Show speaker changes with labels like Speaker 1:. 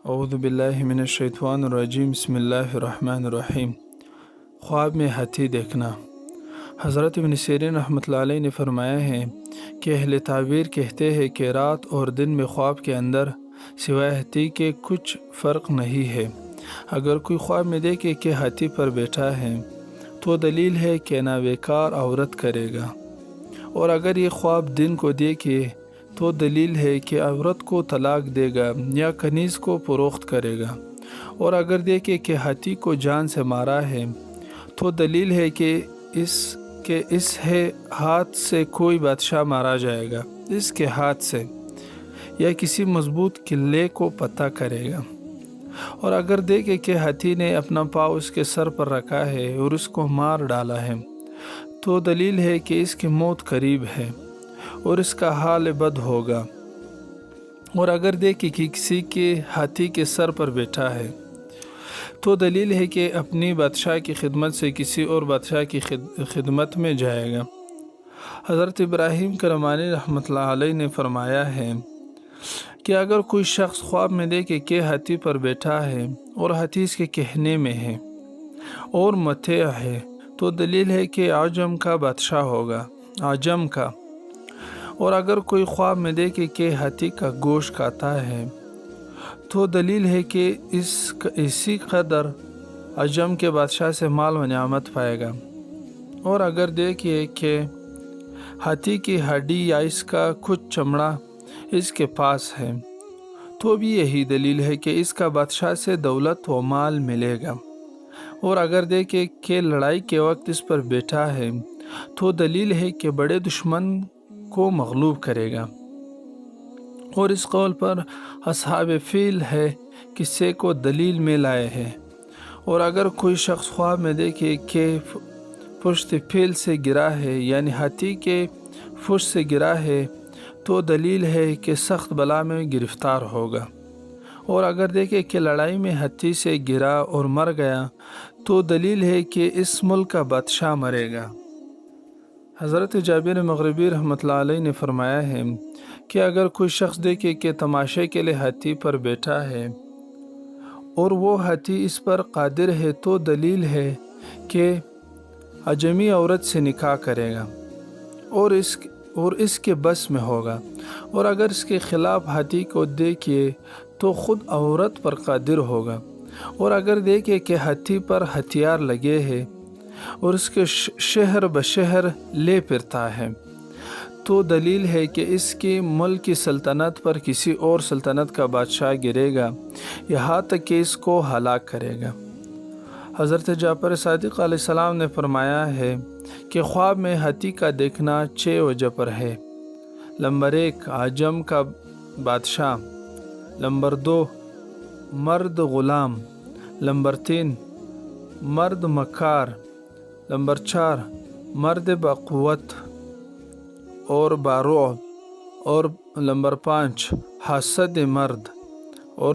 Speaker 1: اعوذ باللہ من الشیطان الرجیم بسم اللہ الرحمن الرحیم۔ خواب میں ہاتھی دیکھنا۔ حضرت ابن سیرین رحمۃ اللہ علیہ نے فرمایا ہے کہ اہل تعبیر کہتے ہیں کہ رات اور دن میں خواب کے اندر سوائے ہاتھی کے کچھ فرق نہیں ہے۔ اگر کوئی خواب میں دیکھے کہ ہاتھی پر بیٹھا ہے تو دلیل ہے کہ ناویکار عورت کرے گا، اور اگر یہ خواب دن کو دیکھے تو دلیل ہے کہ عورت کو طلاق دے گا یا کنیز کو فروخت کرے گا، اور اگر دیکھے کہ ہاتھی کو جان سے مارا ہے تو دلیل ہے کہ اس ہاتھ سے کوئی بادشاہ مارا جائے گا، اس کے ہاتھ سے یا کسی مضبوط قلعے کو فتح کرے گا، اور اگر دیکھے کہ ہاتھی نے اپنا پاؤں اس کے سر پر رکھا ہے اور اس کو مار ڈالا ہے تو دلیل ہے کہ اس کی موت قریب ہے اور اس کا حال بد ہوگا، اور اگر دیکھے کہ کسی کے ہاتھی کے سر پر بیٹھا ہے تو دلیل ہے کہ اپنی بادشاہ کی خدمت سے کسی اور بادشاہ کی خدمت میں جائے گا۔ حضرت ابراہیم کرمانی رحمۃ اللہ علیہ نے فرمایا ہے کہ اگر کوئی شخص خواب میں دیکھے کہ ہاتھی پر بیٹھا ہے اور ہاتھی اس کے کہنے میں ہے اور متیع ہے تو دلیل ہے کہ عجم کا بادشاہ ہوگا، عجم کا، اور اگر کوئی خواب میں دیکھے کہ ہاتھی کا گوشت کھاتا ہے تو دلیل ہے کہ اسی قدر عجم کے بادشاہ سے مال و نعمت پائے گا، اور اگر دیکھے کہ ہاتھی کی ہڈی یا اس کا کچھ چمڑا اس کے پاس ہے تو بھی یہی دلیل ہے کہ اس کا بادشاہ سے دولت و مال ملے گا، اور اگر دیکھے کہ لڑائی کے وقت اس پر بیٹھا ہے تو دلیل ہے کہ بڑے دشمن کو مغلوب کرے گا، اور اس قول پر اصحاب فیل ہے قصے کو دلیل میں لائے ہیں، اور اگر کوئی شخص خواب میں دیکھے کہ پشت فیل سے گرا ہے یعنی ہاتھی کے پشت سے گرا ہے تو دلیل ہے کہ سخت بلا میں گرفتار ہوگا، اور اگر دیکھے کہ لڑائی میں ہاتھی سے گرا اور مر گیا تو دلیل ہے کہ اس ملک کا بادشاہ مرے گا۔ حضرت جابر مغربی رحمۃ اللہ علیہ نے فرمایا ہے کہ اگر کوئی شخص دیکھے کہ تماشے کے لیے ہاتھی پر بیٹھا ہے اور وہ ہاتھی اس پر قادر ہے تو دلیل ہے کہ عجمی عورت سے نکاح کرے گا اور اس کے بس میں ہوگا، اور اگر اس کے خلاف ہاتھی کو دیکھے تو خود عورت پر قادر ہوگا، اور اگر دیکھے کہ ہاتھی پر ہتھیار لگے ہیں اور اس کے شہر بشہر لے پھرتا ہے تو دلیل ہے کہ اس کی ملک کی سلطنت پر کسی اور سلطنت کا بادشاہ گرے گا یہاں تک کہ اس کو ہلاک کرے گا۔ حضرت جعفر صادق علیہ السلام نے فرمایا ہے کہ خواب میں ہاتھی کا دیکھنا 6 وجہ پر ہے۔ نمبر 1 عجم کا بادشاہ، نمبر 2 مرد غلام، نمبر 3 مرد مکار، نمبر 4 مرد بقوت اور بارعب، اور نمبر 5 حاسد مرد، اور